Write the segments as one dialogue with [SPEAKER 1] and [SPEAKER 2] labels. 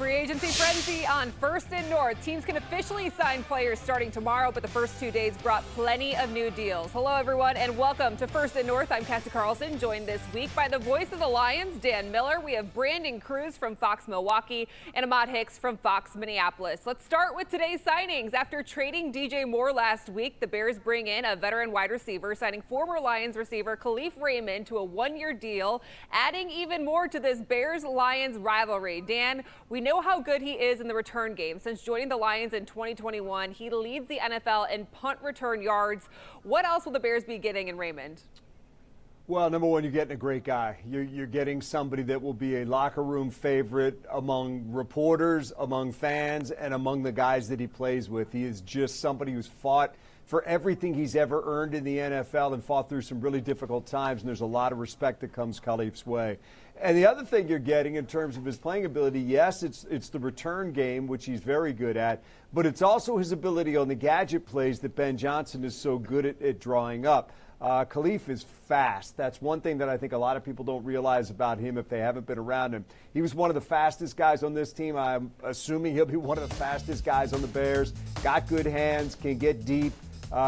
[SPEAKER 1] Free agency frenzy on First and North. Teams can officially sign players starting tomorrow, but the first 2 days brought plenty of new deals. Hello, everyone, and welcome to First and North. I'm Cassie Carlson, joined this week by the voice of the Lions, Dan Miller. We have Brandon Cruz from Fox Milwaukee and Ahmad Hicks from Fox Minneapolis. Let's start with today's signings. After trading DJ Moore last week, the Bears bring in a veteran wide receiver, signing former Lions receiver Khalif Raymond to a one-year deal, adding even more to this Bears-Lions rivalry. Dan, we know how good he is in the return game. Since joining the Lions in 2021, he leads the NFL in punt return yards. What else will the Bears be getting in Raymond?
[SPEAKER 2] Well, number one, you're getting a great guy. You're getting somebody that will be a locker room favorite among reporters, among fans, and among the guys that he plays with. He is just somebody who's fought for everything he's ever earned in the NFL and fought through some really difficult times, and there's a lot of respect that comes Khalif's way. And the other thing you're getting in terms of his playing ability, yes, it's the return game, which he's very good at, but it's also his ability on the gadget plays that Ben Johnson is so good at drawing up. Khalif is fast. That's one thing that I think a lot of people don't realize about him if they haven't been around him. He was one of the fastest guys on this team. I'm assuming he'll be one of the fastest guys on the Bears. Got good hands, can get deep,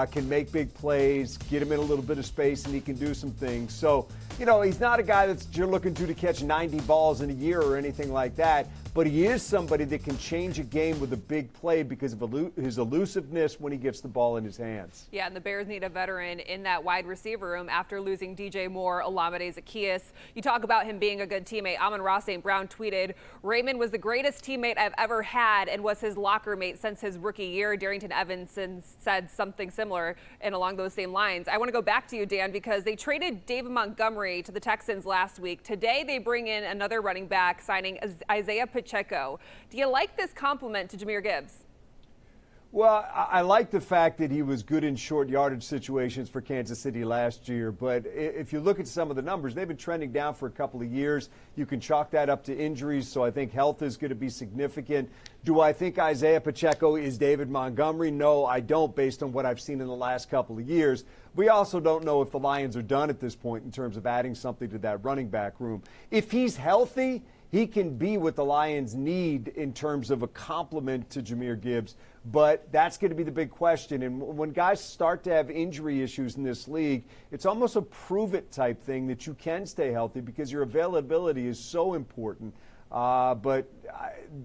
[SPEAKER 2] can make big plays, get him in a little bit of space, and he can do some things. So, you know, he's not a guy that you're looking to catch 90 balls in a year or anything like that, but he is somebody that can change a game with a big play because of his elusiveness when he gets the ball in his hands.
[SPEAKER 1] Yeah, and the Bears need a veteran in that wide receiver room after losing DJ Moore, Olamide Zaccheaus. You talk about him being a good teammate. Amon-Ra St. Brown tweeted, Raymond was the greatest teammate I've ever had and was his locker mate since his rookie year. Darrington Evans said something similar and along those same lines. I want to go back to you, Dan, because they traded David Montgomery to the Texans last week. Today they bring in another running back, signing Isaiah Pacheco. Do you like this compliment to Jahmyr Gibbs?
[SPEAKER 2] Well, I like the fact that he was good in short yardage situations for Kansas City last year. But if you look at some of the numbers, they've been trending down for a couple of years. You can chalk that up to injuries, so I think health is going to be significant. Do I think Isaiah Pacheco is David Montgomery? No, I don't, based on what I've seen in the last couple of years. We also don't know if the Lions are done at this point in terms of adding something to that running back room. If he's healthy, he can be what the Lions need in terms of a complement to Jahmyr Gibbs, but that's going to be the big question. And when guys start to have injury issues in this league, it's almost a prove-it type thing that you can stay healthy because your availability is so important. But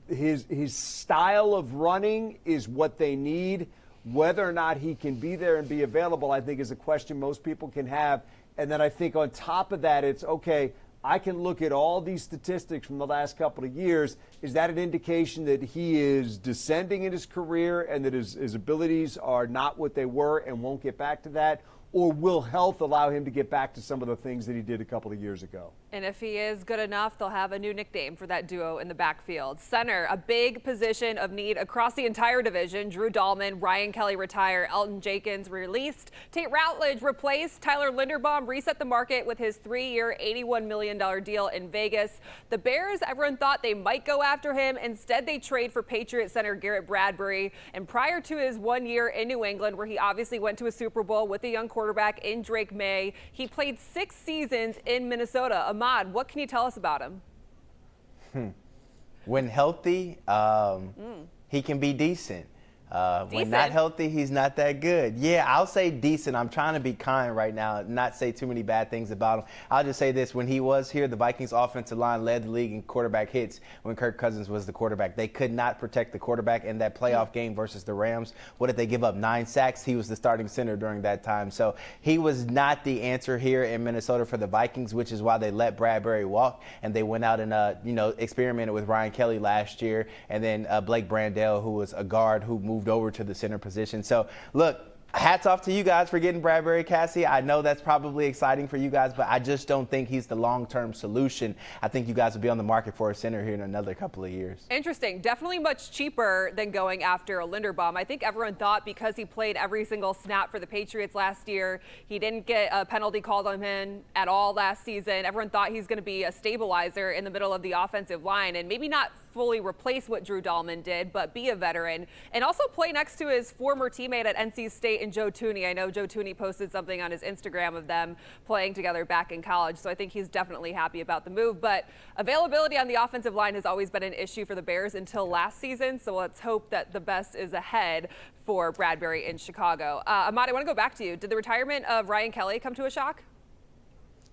[SPEAKER 2] his style of running is what they need. Whether or not he can be there and be available, I think, is a question most people can have. And then I think on top of that, it's okay, I can look at all these statistics from the last couple of years. Is that an indication that he is descending in his career and that his abilities are not what they were and won't get back to that? Or will health allow him to get back to some of the things that he did a couple of years ago?
[SPEAKER 1] And if he is good enough, they'll have a new nickname for that duo in the backfield. Center, a big position of need across the entire division. Drew Dahlman, Ryan Kelly retire, Elton Jenkins released, Tate Routledge replaced, Tyler Linderbaum reset the market with his 3-year, $81 million deal in Vegas. The Bears, everyone thought they might go after him. Instead, they trade for Patriot center Garrett Bradbury. And prior to his 1 year in New England, where he obviously went to a Super Bowl with a young quarterback in Drake May, he played 6 seasons in Minnesota. Ahmad, what can you tell us about him?
[SPEAKER 3] When healthy, he can be decent. When not healthy, he's not that good. Yeah, I'll say decent. I'm trying to be kind right now, not say too many bad things about him. I'll just say this. When he was here, the Vikings offensive line led the league in quarterback hits when Kirk Cousins was the quarterback. They could not protect the quarterback in that playoff game versus the Rams. What did they give up? 9 sacks? He was the starting center during that time. So he was not the answer here in Minnesota for the Vikings, which is why they let Bradbury walk, and they went out and experimented with Ryan Kelly last year, and then Blake Brandell, who was a guard who moved over to the center position. So, look, hats off to you guys for getting Bradbury, Cassie. I know that's probably exciting for you guys, but I just don't think he's the long-term solution. I think you guys will be on the market for a center here in another couple of years.
[SPEAKER 1] Interesting. Definitely much cheaper than going after a Linderbaum. I think everyone thought because he played every single snap for the Patriots last year, he didn't get a penalty called on him at all last season. Everyone thought he's going to be a stabilizer in the middle of the offensive line and maybe not fully replace what Drew Dahlman did, but be a veteran and also play next to his former teammate at NC State Tate and Joe Tooney. I know Joe Tooney posted something on his Instagram of them playing together back in college, so I think he's definitely happy about the move. But availability on the offensive line has always been an issue for the Bears until last season, so let's hope that the best is ahead for Bradbury in Chicago. Ahmad, I want to go back to you. Did the retirement of Ryan Kelly come to a shock?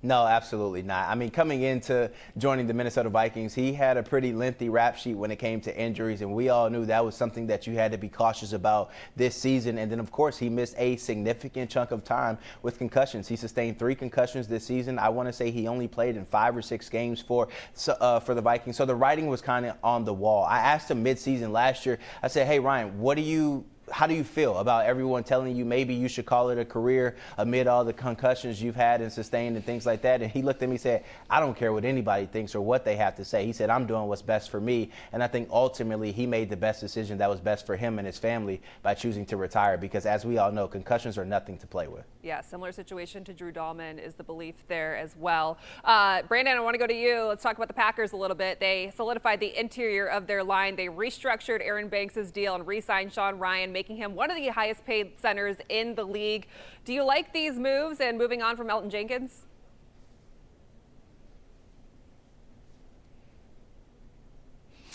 [SPEAKER 3] No, absolutely not. I mean, coming into joining the Minnesota Vikings, he had a pretty lengthy rap sheet when it came to injuries, and we all knew that was something that you had to be cautious about this season. And then, of course, he missed a significant chunk of time with concussions. He sustained 3 concussions this season. I want to say he only played in 5 or 6 games for the Vikings. So the writing was kind of on the wall. I asked him midseason last year, I said, hey, Ryan, how do you feel about everyone telling you maybe you should call it a career amid all the concussions you've had and sustained and things like that? And he looked at me and said, I don't care what anybody thinks or what they have to say. He said, I'm doing what's best for me. And I think ultimately he made the best decision that was best for him and his family by choosing to retire, because as we all know, concussions are nothing to play with.
[SPEAKER 1] Yeah, similar situation to Drew Dahlman is the belief there as well. Brandon, I want to go to you. Let's talk about the Packers a little bit. They solidified the interior of their line. They restructured Aaron Banks' deal and re-signed Sean Ryan, making him one of the highest paid centers in the league. Do you like these moves and moving on from Elton Jenkins?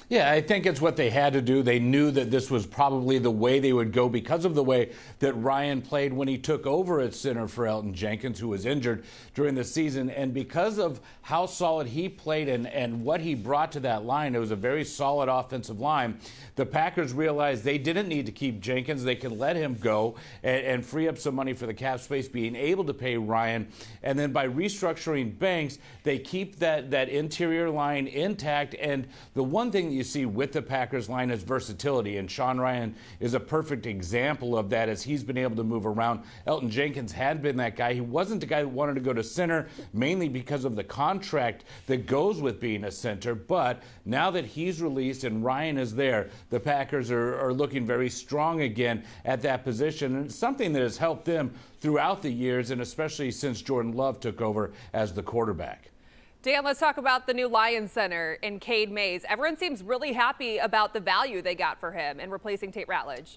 [SPEAKER 4] Yeah, I think it's what they had to do. They knew that this was probably the way they would go because of the way that Ryan played when he took over at center for Elton Jenkins, who was injured during the season. And because of how solid he played and what he brought to that line, it was a very solid offensive line. The Packers realized they didn't need to keep Jenkins. They could let him go and free up some money for the cap space, being able to pay Ryan. And then by restructuring Banks, they keep that interior line intact. And the one thing that you see with the Packers line is versatility, and Sean Ryan is a perfect example of that, as he's been able to move around. Elton Jenkins had been that guy. He wasn't the guy that wanted to go to center, mainly because of the contract that goes with being a center, but now that he's released and Ryan is there, the Packers are looking very strong again at that position, and it's something that has helped them throughout the years, and especially since Jordan Love took over as the quarterback.
[SPEAKER 1] Dan, let's talk about the new Lions center in Cade Mays. Everyone seems really happy about the value they got for him in replacing Tate Ratledge.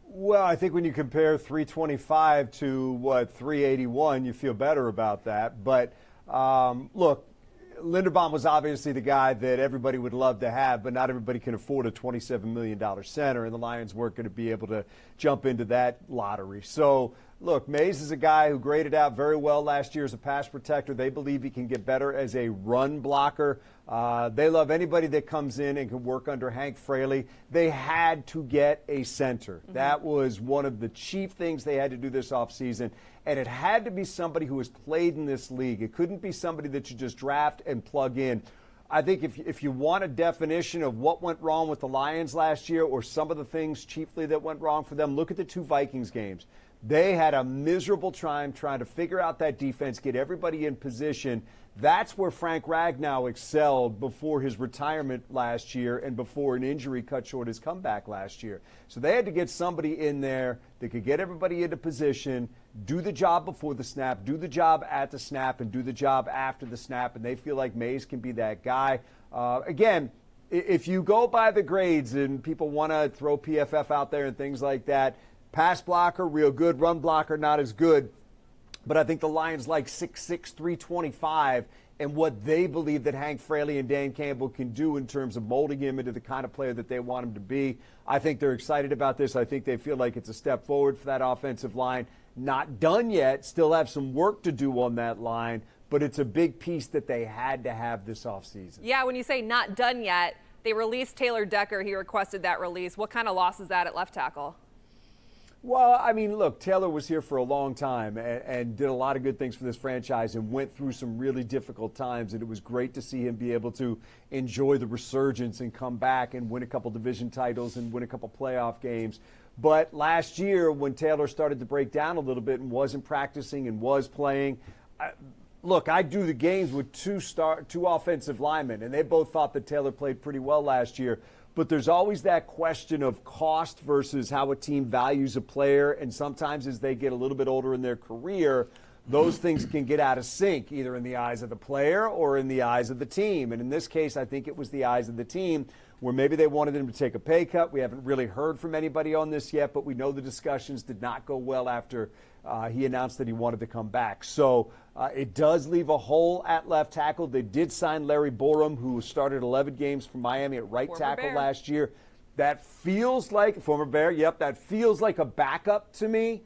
[SPEAKER 2] Well, I think when you compare 325 to 381, you feel better about that. But look, Linderbaum was obviously the guy that everybody would love to have, but not everybody can afford a $27 million center, and the Lions weren't going to be able to jump into that lottery. So, look, Mays is a guy who graded out very well last year as a pass protector. They believe he can get better as a run blocker. They love anybody that comes in and can work under Hank Fraley. They had to get a center. Mm-hmm. That was one of the chief things they had to do this offseason. And it had to be somebody who has played in this league. It couldn't be somebody that you just draft and plug in. I think if you want a definition of what went wrong with the Lions last year, or some of the things chiefly that went wrong for them, look at the 2 Vikings games. They had a miserable time trying to figure out that defense, get everybody in position. That's where Frank Ragnow excelled before his retirement last year and before an injury cut short his comeback last year. So they had to get somebody in there that could get everybody into position, do the job before the snap, do the job at the snap, and do the job after the snap. And they feel like Mays can be that guy. Again, if you go by the grades and people want to throw PFF out there and things like that, pass blocker, real good. Run blocker, not as good. But I think the Lions like 6'6", 325, and what they believe that Hank Fraley and Dan Campbell can do in terms of molding him into the kind of player that they want him to be. I think they're excited about this. I think they feel like it's a step forward for that offensive line. Not done yet. Still have some work to do on that line, but it's a big piece that they had to have this offseason.
[SPEAKER 1] Yeah, when you say not done yet, they released Taylor Decker. He requested that release. What kind of loss is that at left tackle?
[SPEAKER 2] Well, I mean, look, Taylor was here for a long time and did a lot of good things for this franchise and went through some really difficult times. And it was great to see him be able to enjoy the resurgence and come back and win a couple division titles and win a couple playoff games. But last year, when Taylor started to break down a little bit and wasn't practicing and was playing, look, I do the games with two offensive linemen, and they both thought that Taylor played pretty well last year. But there's always that question of cost versus how a team values a player. And sometimes as they get a little bit older in their career, those things can get out of sync, either in the eyes of the player or in the eyes of the team. And in this case, I think it was the eyes of the team, where maybe they wanted him to take a pay cut. We haven't really heard from anybody on this yet, but we know the discussions did not go well after he announced that he wanted to come back. So it does leave a hole at left tackle. They did sign Larry Borum, who started 11 games for Miami at right tackle last year. That feels like, former Bear, yep, that feels like a backup to me.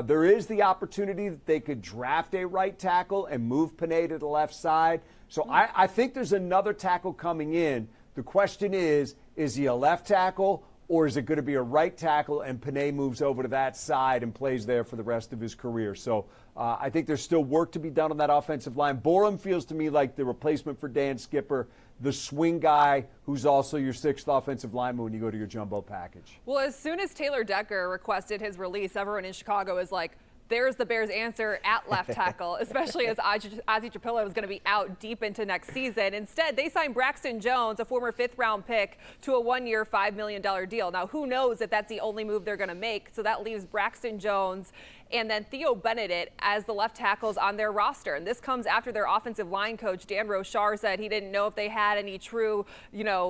[SPEAKER 2] There is the opportunity that they could draft a right tackle and move Panay to the left side. So I think there's another tackle coming in. The question is he a left tackle, or is it going to be a right tackle and Panay moves over to that side and plays there for the rest of his career? So I think there's still work to be done on that offensive line. Borum feels to me like the replacement for Dan Skipper, the swing guy who's also your sixth offensive lineman when you go to your jumbo package.
[SPEAKER 1] Well, as soon as Taylor Decker requested his release, everyone in Chicago is like, there's the Bears' answer at left tackle, especially as Ozzie Trapillo is going to be out deep into next season. Instead, they signed Braxton Jones, a former fifth-round pick, to a one-year, $5 million deal. Now, who knows if that's the only move they're going to make, so that leaves Braxton Jones and then Theo Benedict as the left tackles on their roster. And this comes after their offensive line coach, Dan Rochar, said he didn't know if they had any true,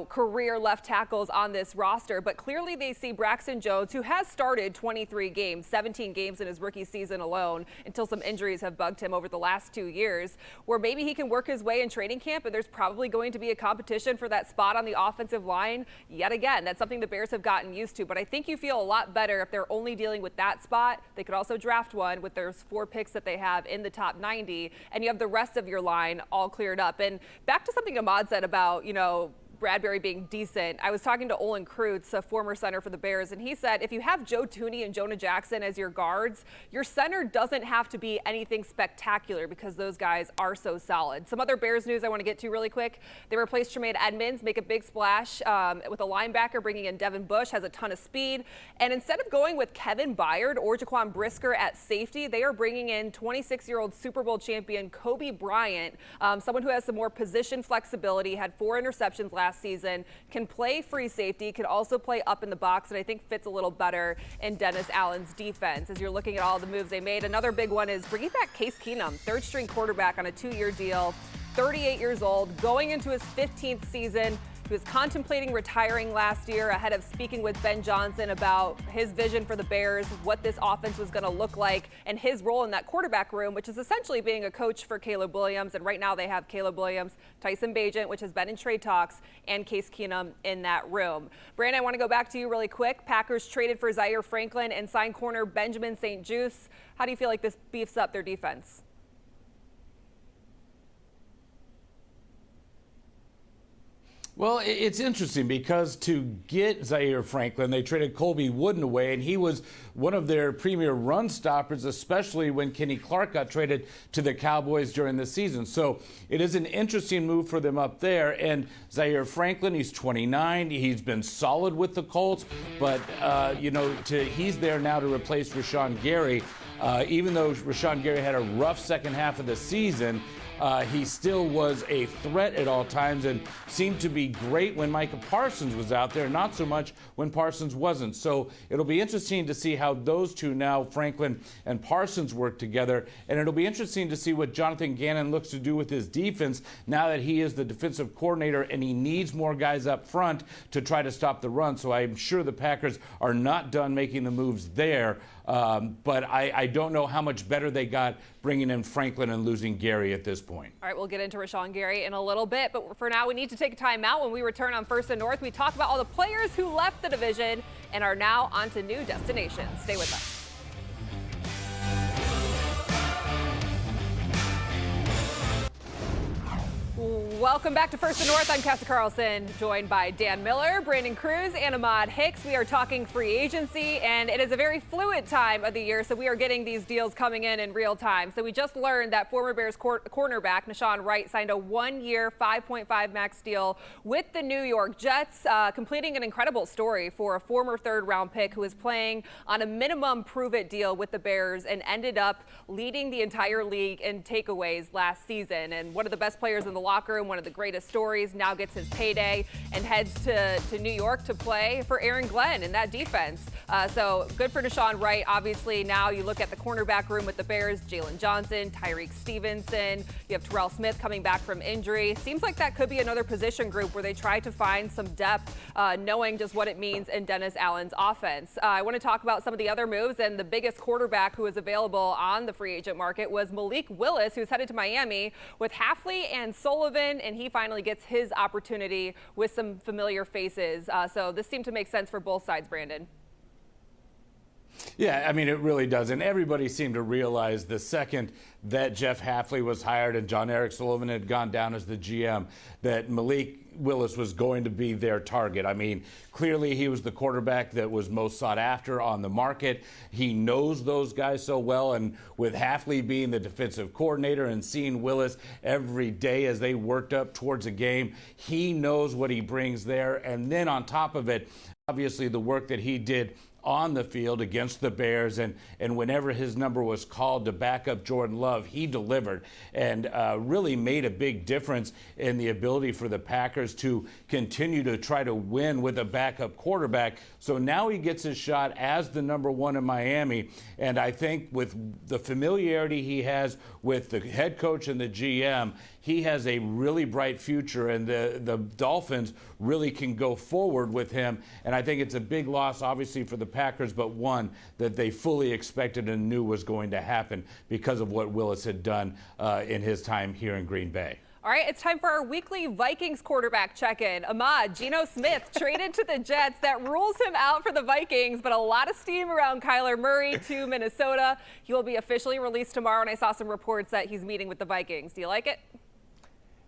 [SPEAKER 1] career left tackles on this roster. But clearly they see Braxton Jones, who has started 23 games, 17 games in his rookie season alone, until some injuries have bugged him over the last 2 years, where maybe he can work his way in training camp, and there's probably going to be a competition for that spot on the offensive line yet again. That's something the Bears have gotten used to. But I think you feel a lot better if they're only dealing with that spot. They could also draft one with those 4 picks that they have in the top 90, and you have the rest of your line all cleared up. And back to something Ahmad said about, Bradbury being decent. I was talking to Olin Kreutz, a former center for the Bears, and he said if you have Joe Thuney and Jonah Jackson as your guards, your center doesn't have to be anything spectacular because those guys are so solid. Some other Bears news I want to get to really quick. They replaced Tremaine Edmonds, make a big splash with a linebacker, bringing in Devin Bush, has a ton of speed. And instead of going with Kevin Byard or Jaquan Brisker at safety, they are bringing in 26-year-old Super Bowl champion Kobe Bryant, someone who has some more position flexibility, had 4 interceptions last season, can play free safety, can also play up in the box, and I think fits a little better in Dennis Allen's defense. As you're looking at all the moves they made, another big one is bringing back Case Keenum, third-string quarterback on a 2-year deal, 38 years old, going into his 15th season. He was contemplating retiring last year ahead of speaking with Ben Johnson about his vision for the Bears, what this offense was going to look like, and his role in that quarterback room, which is essentially being a coach for Caleb Williams. And right now they have Caleb Williams, Tyson Bagent, which has been in trade talks, and Case Keenum in that room. Brandon, I want to go back to you really quick. Packers traded for Zaire Franklin and signed corner Benjamin St-Juste. How do you feel like this beefs up their defense?
[SPEAKER 4] Well, it's interesting because to get Zaire Franklin, they traded Colby Wooden away, and he was one of their premier run stoppers, especially when Kenny Clark got traded to the Cowboys during the season. So it is an interesting move for them up there. And Zaire Franklin, he's 29. He's been solid with the Colts, but, he's there now to replace Rashawn Gary. Even though Rashawn Gary had a rough second half of the season, he still was a threat at all times and seemed to be great when Micah Parsons was out there, not so much when Parsons wasn't. So it'll be interesting to see how those two now, Franklin and Parsons, work together. And it'll be interesting to see what Jonathan Gannon looks to do with his defense now that he is the defensive coordinator and he needs more guys up front to try to stop the run. So I'm sure the Packers are not done making the moves there. But I don't know how much better they got bringing in Franklin and losing Gary at this point.
[SPEAKER 1] All right, we'll get into Rashawn Gary in a little bit, but for now we need to take a timeout. When we return on First and North, we talk about all the players who left the division and are now on to new destinations. Stay with us. Welcome back to First and North. I'm Cassie Carlson, joined by Dan Miller, Brandon Cruz, and Ahmad Hicks. We are talking free agency, and it is a very fluid time of the year, so we are getting these deals coming in real time. So we just learned that former Bears cornerback Nahshon Wright signed a 1-year, $5.5 max deal with the New York Jets, completing an incredible story for a former third-round pick who is playing on a minimum prove-it deal with the Bears and ended up leading the entire league in takeaways last season. And one of the best players in the locker room, one of the greatest stories, now gets his payday and heads to New York to play for Aaron Glenn in that defense. So good for Deshaun Wright. Obviously, now you look at the cornerback room with the Bears, Jalen Johnson, Tyreek Stevenson. You have Terrell Smith coming back from injury. Seems like that could be another position group where they try to find some depth, knowing just what it means in Dennis Allen's offense. I want to talk about some of the other moves, and the biggest quarterback who was available on the free agent market was Malik Willis, who's headed to Miami with Hafley and Sullivan, and he finally gets his opportunity with some familiar faces. So this seemed to make sense for both sides, Brandon.
[SPEAKER 4] Yeah, I mean, it really does. And everybody seemed to realize the second that Jeff Hafley was hired and John Eric Sullivan had gone down as the GM, that Malik Willis was going to be their target. I mean, clearly he was the quarterback that was most sought after on the market. He knows those guys so well. And with Hafley being the defensive coordinator and seeing Willis every day as they worked up towards a game, he knows what he brings there. And then on top of it, obviously the work that he did on the field against the Bears, and whenever his number was called to back up Jordan Love, he delivered and really made a big difference in the ability for the Packers to continue to try to win with a backup quarterback. So now he gets his shot as the number one in Miami, and I think with the familiarity he has with the head coach and the GM, he has a really bright future, and the Dolphins really can go forward with him. And I think it's a big loss, obviously, for the Packers, but one that they fully expected and knew was going to happen because of what Willis had done in his time here in Green Bay.
[SPEAKER 1] All right, it's time for our weekly Vikings quarterback check-in. Ahmad, Geno Smith traded to the Jets. That rules him out for the Vikings, but a lot of steam around Kyler Murray to Minnesota. He will be officially released tomorrow, and I saw some reports that he's meeting with the Vikings. Do you like it?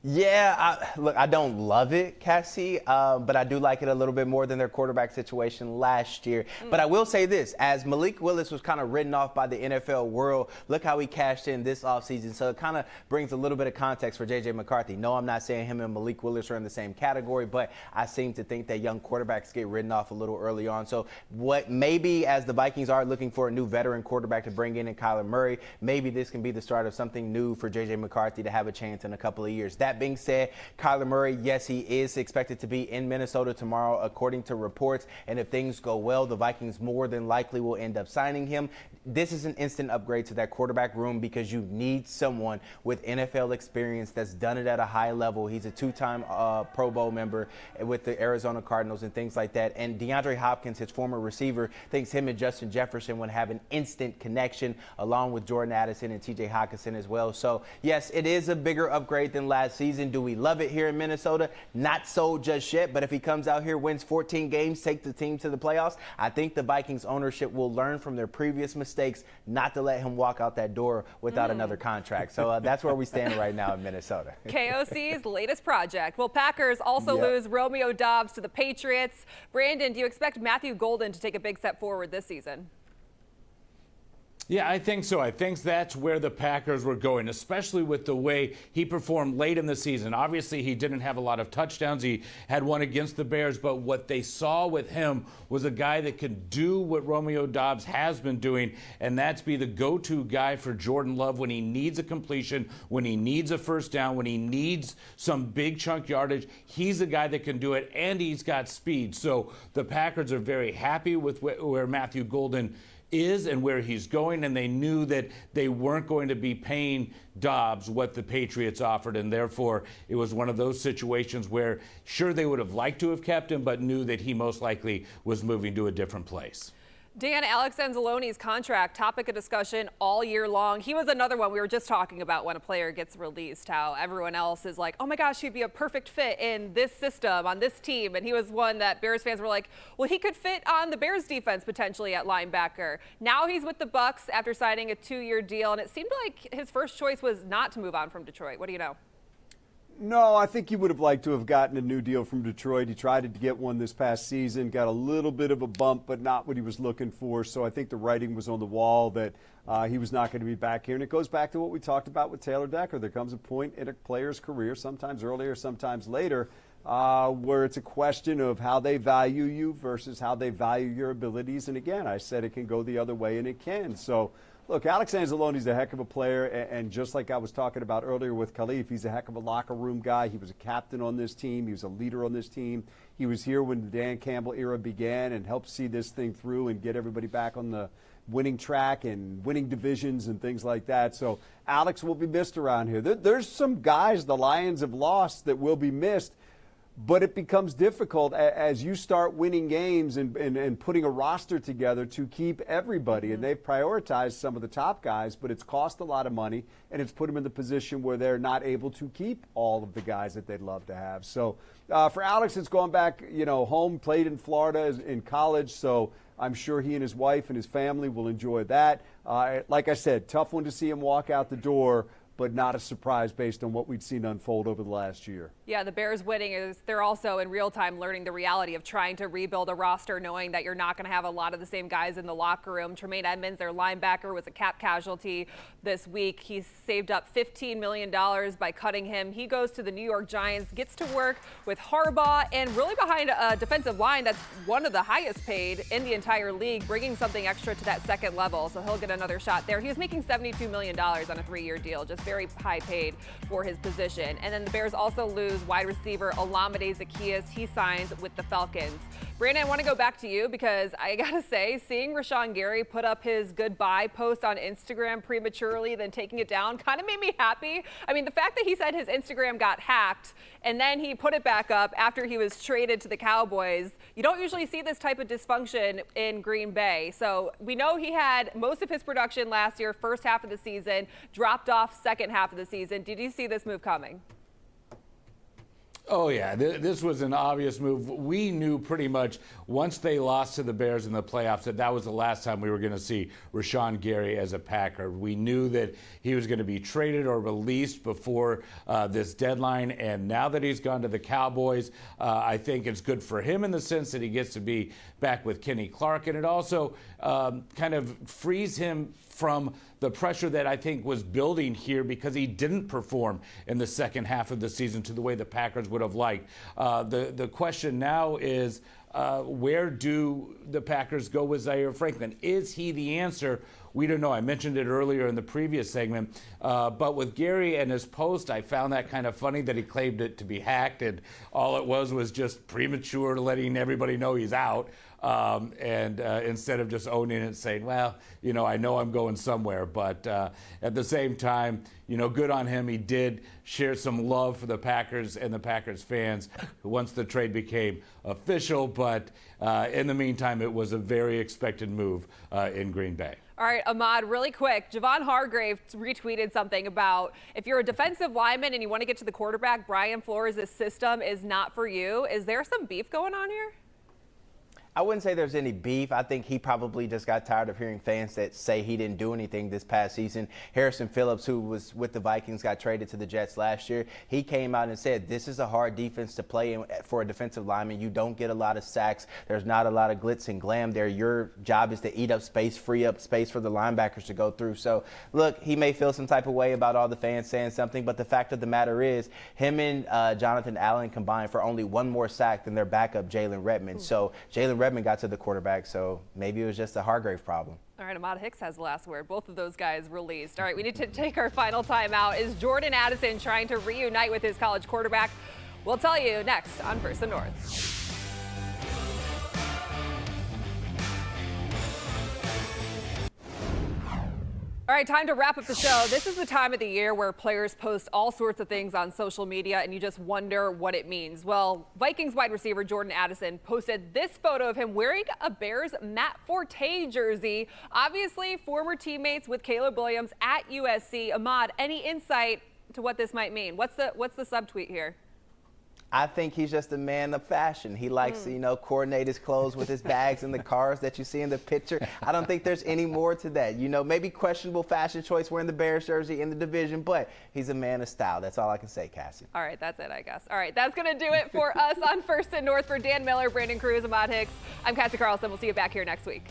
[SPEAKER 3] Yeah, look, I don't love it, Cassie, but I do like it a little bit more than their quarterback situation last year. But I will say this, as Malik Willis was kind of written off by the NFL world, look how he cashed in this offseason. So it kind of brings a little bit of context for J.J. McCarthy. No, I'm not saying him and Malik Willis are in the same category, but I seem to think that young quarterbacks get written off a little early on. So what maybe as the Vikings are looking for a new veteran quarterback to bring in Kyler Murray, maybe this can be the start of something new for J.J. McCarthy to have a chance in a couple of years. That being said, Kyler Murray, yes, he is expected to be in Minnesota tomorrow, according to reports. And if things go well, the Vikings more than likely will end up signing him. This is an instant upgrade to that quarterback room because you need someone with NFL experience that's done it at a high level. He's a two-time Pro Bowl member with the Arizona Cardinals and things like that. And DeAndre Hopkins, his former receiver, thinks him and Justin Jefferson would have an instant connection, along with Jordan Addison and TJ Hockenson as well. So, yes, it is a bigger upgrade than last season. Do we love it here in Minnesota? Not so just yet, but if he comes out here, wins 14 games, takes the team to the playoffs, I think the Vikings ownership will learn from their previous mistakes not to let him walk out that door without another contract. So that's where we stand right now in Minnesota.
[SPEAKER 1] KOC's latest project. Well, Packers also lose Romeo Doubs to the Patriots. Brandon, do you expect Matthew Golden to take a big step forward this season?
[SPEAKER 4] Yeah, I think so. I think that's where the Packers were going, especially with the way he performed late in the season. Obviously, he didn't have a lot of touchdowns. He had one against the Bears, but what they saw with him was a guy that could do what Romeo Doubs has been doing, and that's be the go-to guy for Jordan Love when he needs a completion, when he needs a first down, when he needs some big chunk yardage. He's a guy that can do it, and he's got speed. So the Packers are very happy with where Matthew Golden is and where he's going, and they knew that they weren't going to be paying Doubs what the Patriots offered, and therefore it was one of those situations where sure they would have liked to have kept him, but knew that he most likely was moving to a different place.
[SPEAKER 1] Dan, Alex Anzalone's contract, topic of discussion all year long. He was another one we were just talking about when a player gets released, how everyone else is like, oh my gosh, he'd be a perfect fit in this system, on this team. And he was one that Bears fans were like, well, he could fit on the Bears defense potentially at linebacker. Now he's with the Bucs after signing a 2-year deal, and it seemed like his first choice was not to move on from Detroit. What do you know?
[SPEAKER 2] No, I think he would have liked to have gotten a new deal from Detroit. He tried to get one this past season, got a little bit of a bump, but not what he was looking for. So I think the writing was on the wall that he was not going to be back here. And it goes back to what we talked about with Taylor Decker. There comes a point in a player's career, sometimes earlier, sometimes later, where it's a question of how they value you versus how they value your abilities. And again, I said it can go the other way, and it can. So Look, Alex Anzalone's a heck of a player, and just like I was talking about earlier with Khalif, he's a heck of a locker room guy. He was a captain on this team. He was a leader on this team. He was here when the Dan Campbell era began and helped see this thing through and get everybody back on the winning track and winning divisions and things like that. So Alex will be missed around here. There's some guys the Lions have lost that will be missed. But it becomes difficult as you start winning games and putting a roster together to keep everybody. And they've prioritized some of the top guys, but it's cost a lot of money, and it's put them in the position where they're not able to keep all of the guys that they'd love to have. So for Alex, it's gone back, home, played in Florida in college. So I'm sure he and his wife and his family will enjoy that. Like I said, tough one to see him walk out the door, but not a surprise based on what we'd seen unfold over the last year.
[SPEAKER 1] Yeah, the Bears winning is they're also in real time learning the reality of trying to rebuild a roster, knowing that you're not going to have a lot of the same guys in the locker room. Tremaine Edmonds, their linebacker, was a cap casualty this week. He saved up $15 million by cutting him. He goes to the New York Giants, gets to work with Harbaugh, and really behind a defensive line that's one of the highest paid in the entire league, bringing something extra to that second level. So he'll get another shot there. He was making $72 million on a 3-year deal, just very high paid for his position. And then the Bears also lose wide receiver Olamide Zaccheaus. He signs with the Falcons. Brandon, I want to go back to you because I got to say, seeing Rashawn Gary put up his goodbye post on Instagram prematurely, then taking it down, kind of made me happy. I mean, the fact that he said his Instagram got hacked and then he put it back up after he was traded to the Cowboys, you don't usually see this type of dysfunction in Green Bay. So we know he had most of his production last year, first half of the season, dropped off second half of the season. Did you see this move coming?
[SPEAKER 4] Oh, yeah, this was an obvious move. We knew pretty much once they lost to the Bears in the playoffs that was the last time we were going to see Rashawn Gary as a Packer. We knew that he was going to be traded or released before this deadline, and now that he's gone to the Cowboys, I think it's good for him in the sense that he gets to be back with Kenny Clark, and it also kind of frees him from the pressure that I think was building here because he didn't perform in the second half of the season to the way the Packers would have liked. The question now is, where do the Packers go with Zaire Franklin? Is he the answer? We don't know. I mentioned it earlier in the previous segment. But with Gary and his post, I found that kind of funny that he claimed it to be hacked, and all it was just premature letting everybody know he's out. Instead of just owning it and saying, well, I know I'm going somewhere. But at the same time, good on him. He did share some love for the Packers and the Packers fans once the trade became official. But in the meantime, it was a very expected move in Green Bay.
[SPEAKER 1] All right, Ahmad, really quick. Javon Hargrave retweeted something about if you're a defensive lineman and you want to get to the quarterback, Brian Flores' system is not for you. Is there some beef going on here?
[SPEAKER 3] I wouldn't say there's any beef. I think he probably just got tired of hearing fans that say he didn't do anything this past season. Harrison Phillips, who was with the Vikings, got traded to the Jets last year. He came out and said, this is a hard defense to play in for a defensive lineman. You don't get a lot of sacks. There's not a lot of glitz and glam there. Your job is to eat up space, free up space for the linebackers to go through. So, look, he may feel some type of way about all the fans saying something, but the fact of the matter is him and Jonathan Allen combined for only one more sack than their backup, Jalen Redmond. So Jalen Redmond got to the quarterback, so maybe it was just a Hargrave problem.
[SPEAKER 1] All right, Ahmad Hicks has the last word. Both of those guys released. All right, we need to take our final timeout. Is Jordan Addison trying to reunite with his college quarterback? We'll tell you next on First and North. All right, time to wrap up the show. This is the time of the year where players post all sorts of things on social media and you just wonder what it means. Well, Vikings wide receiver Jordan Addison posted this photo of him wearing a Bears Matt Forte jersey. Obviously, former teammates with Caleb Williams at USC. Ahmad, any insight to what this might mean? What's the subtweet here?
[SPEAKER 3] I think he's just a man of fashion. He likes to, coordinate his clothes with his bags and the cars that you see in the picture. I don't think there's any more to that. Maybe questionable fashion choice wearing the Bears jersey in the division, but he's a man of style. That's all I can say, Cassie.
[SPEAKER 1] All right, that's it, I guess. All right, that's going to do it for us on First and North. For Dan Miller, Brandon Cruz, Ahmad Hicks, I'm Cassie Carlson. We'll see you back here next week.